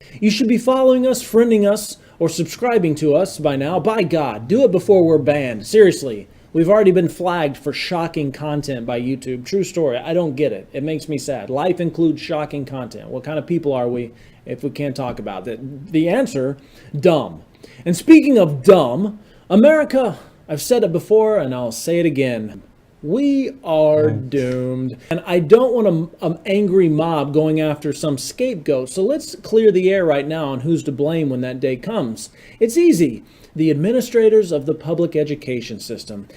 You should be following us, friending us, or subscribing to us by now. By God, do it before we're banned. Seriously, we've already been flagged for shocking content by YouTube. True story. I don't get it. It makes me sad. Life includes shocking content. What kind of people are we if we can't talk about it? The answer, dumb. And speaking of dumb, America, I've said it before and I'll say it again. We are doomed. And I don't want an angry mob going after some scapegoat. So let's clear the air right now on who's to blame when that day comes. It's easy. The administrators of the public education system.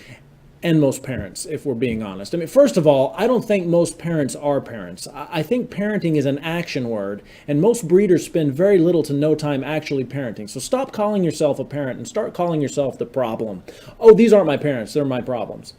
And most parents, if we're being honest. I mean, first of all, I don't think most parents are parents. I think parenting is an action word, and most breeders spend very little to no time actually parenting. So stop calling yourself a parent and start calling yourself the problem. Oh, these aren't my parents, they're my problems.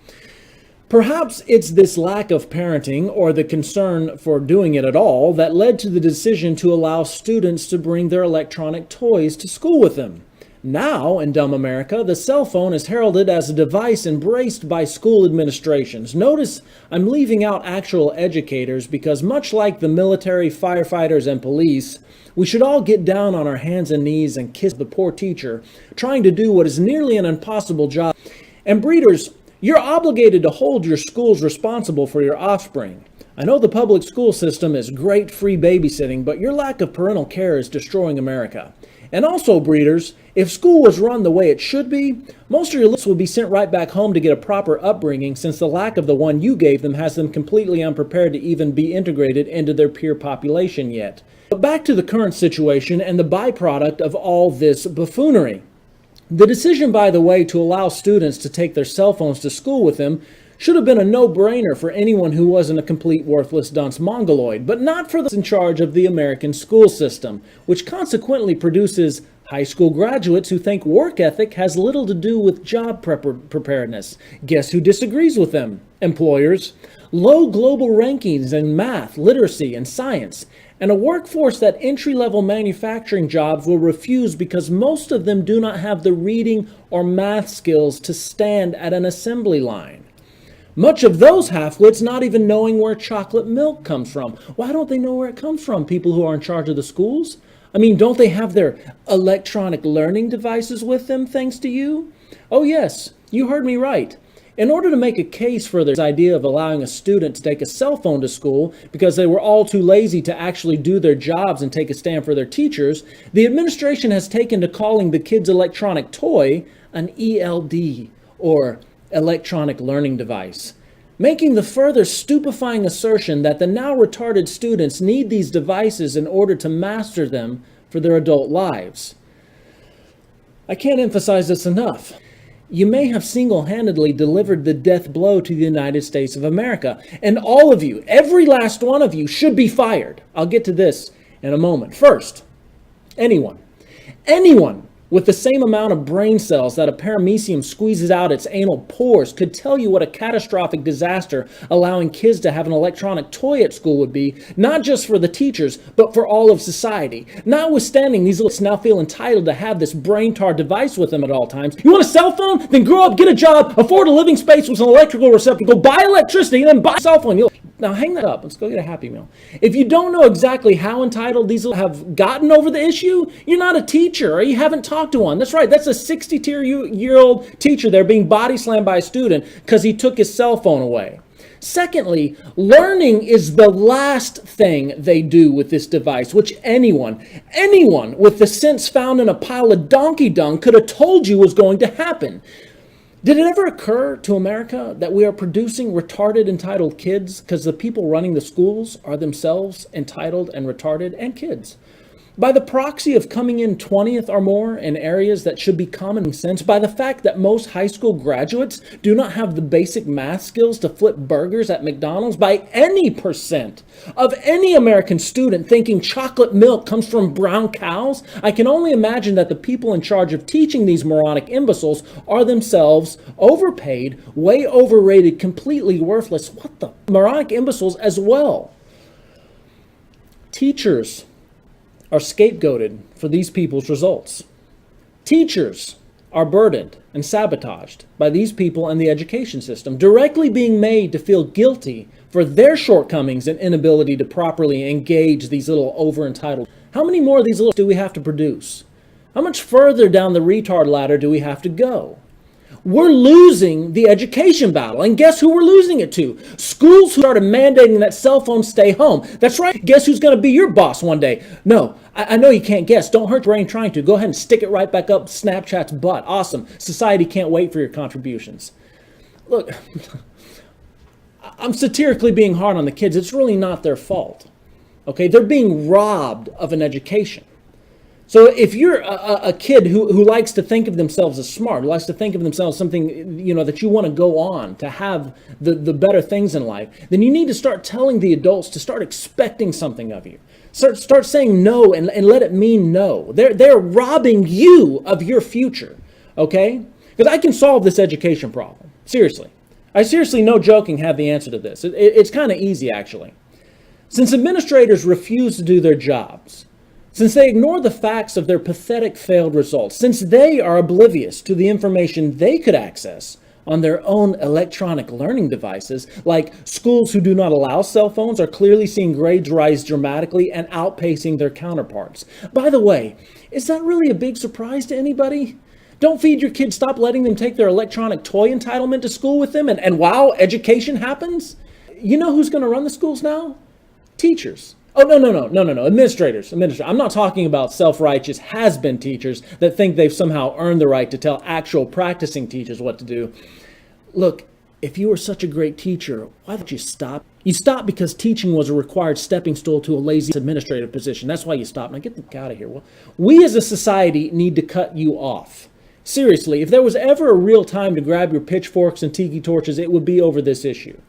Perhaps it's this lack of parenting or the concern for doing it at all that led to the decision to allow students to bring their electronic toys to school with them. Now, in dumb America, the cell phone is heralded as a device embraced by school administrations. Notice I'm leaving out actual educators because much like the military, firefighters, and police, we should all get down on our hands and knees and kiss the poor teacher trying to do what is nearly an impossible job. And breeders, you're obligated to hold your schools responsible for your offspring. I know the public school system is great free babysitting, but your lack of parental care is destroying America. And also, breeders, if school was run the way it should be, most of your lists would be sent right back home to get a proper upbringing, since the lack of the one you gave them has them completely unprepared to even be integrated into their peer population yet. But back to the current situation and the byproduct of all this buffoonery. The decision, by the way, to allow students to take their cell phones to school with them should have been a no-brainer for anyone who wasn't a complete worthless dunce mongoloid, but not for those in charge of the American school system, which consequently produces high school graduates who think work ethic has little to do with job preparedness. Guess who disagrees with them? Employers. Low global rankings in math, literacy, and science, and a workforce that entry-level manufacturing jobs will refuse because most of them do not have the reading or math skills to stand at an assembly line. Much of those half-wits not even knowing where chocolate milk comes from. Why don't they know where it comes from, people who are in charge of the schools? I mean, don't they have their electronic learning devices with them, thanks to you? Oh yes, you heard me right. In order to make a case for this idea of allowing a student to take a cell phone to school because they were all too lazy to actually do their jobs and take a stand for their teachers, the administration has taken to calling the kid's electronic toy an ELD, or electronic learning device, making the further stupefying assertion that the now retarded students need these devices in order to master them for their adult lives. I can't emphasize this enough. You may have single-handedly delivered the death blow to the United States of America, and all of you, every last one of you, should be fired. I'll get to this in a moment. First, anyone with the same amount of brain cells that a paramecium squeezes out its anal pores could tell you what a catastrophic disaster allowing kids to have an electronic toy at school would be, not just for the teachers, but for all of society. Notwithstanding, these little now feel entitled to have this brain-tar device with them at all times. You want a cell phone? Then grow up, get a job, afford a living space with an electrical receptacle, buy electricity, and then buy a cell phone. Now hang that up. Let's go get a Happy Meal. If you don't know exactly how entitled these have gotten over the issue, you're not a teacher or you haven't talked to one. That's right. That's a 62-year-old teacher there being body slammed by a student because he took his cell phone away. Secondly, learning is the last thing they do with this device, which anyone with the sense found in a pile of donkey dung could have told you was going to happen. Did it ever occur to America that we are producing retarded, entitled kids because the people running the schools are themselves entitled and retarded and kids? By the proxy of coming in 20th or more in areas that should be common sense, by the fact that most high school graduates do not have the basic math skills to flip burgers at McDonald's, by any percent of any American student thinking chocolate milk comes from brown cows, I can only imagine that the people in charge of teaching these moronic imbeciles are themselves overpaid, way overrated, completely worthless. What the? Moronic imbeciles as well. Teachers are scapegoated for these people's results. Teachers are burdened and sabotaged by these people and the education system, directly being made to feel guilty for their shortcomings and inability to properly engage these little over-entitled. How many more of these little do we have to produce? How much further down the retard ladder do we have to go? We're losing the education battle. And guess who we're losing it to? Schools who started mandating that cell phones stay home. That's right. Guess who's going to be your boss one day? No, I know you can't guess. Don't hurt your brain trying to. Go ahead and stick it right back up Snapchat's butt. Awesome. Society can't wait for your contributions. Look, I'm satirically being hard on the kids. It's really not their fault. Okay, they're being robbed of an education. So if you're a kid who likes to think of themselves as smart, who likes to think of themselves something, you know, that you want to go on to have the better things in life, then you need to start telling the adults to start expecting something of you. Start saying no and let it mean no. They're robbing you of your future, okay? Because I can solve this education problem, seriously. I seriously, no joking, have the answer to this. It's kind of easy, actually. Since administrators refuse to do their jobs, since they ignore the facts of their pathetic failed results, since they are oblivious to the information they could access on their own electronic learning devices, like schools who do not allow cell phones are clearly seeing grades rise dramatically and outpacing their counterparts. By the way, is that really a big surprise to anybody? Don't feed your kids, stop letting them take their electronic toy entitlement to school with them, and wow, education happens? You know who's going to run the schools now? Teachers. Oh, no. Administrators. I'm not talking about self-righteous has-been teachers that think they've somehow earned the right to tell actual practicing teachers what to do. Look, if you were such a great teacher, why did you stop? You stopped because teaching was a required stepping stool to a lazy administrative position. That's why you stopped. Now get the fuck out of here. Well, we as a society need to cut you off. Seriously, if there was ever a real time to grab your pitchforks and tiki torches, it would be over this issue.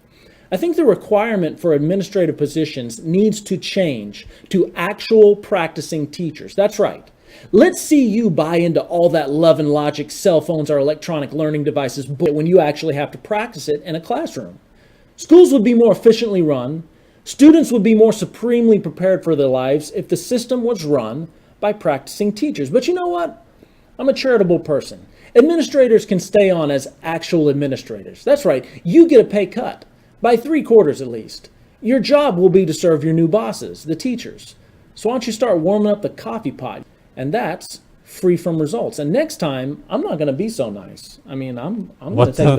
I think the requirement for administrative positions needs to change to actual practicing teachers. That's right. Let's see you buy into all that love and logic cell phones or electronic learning devices when you actually have to practice it in a classroom. Schools would be more efficiently run. Students would be more supremely prepared for their lives if the system was run by practicing teachers. But you know what? I'm a charitable person. Administrators can stay on as actual administrators. That's right. You get a pay cut. By 3/4 at least. Your job will be to serve your new bosses, the teachers. So why don't you start warming up the coffee pot? And that's free from results. And next time, I'm not going to be so nice. I mean, I'm going to take the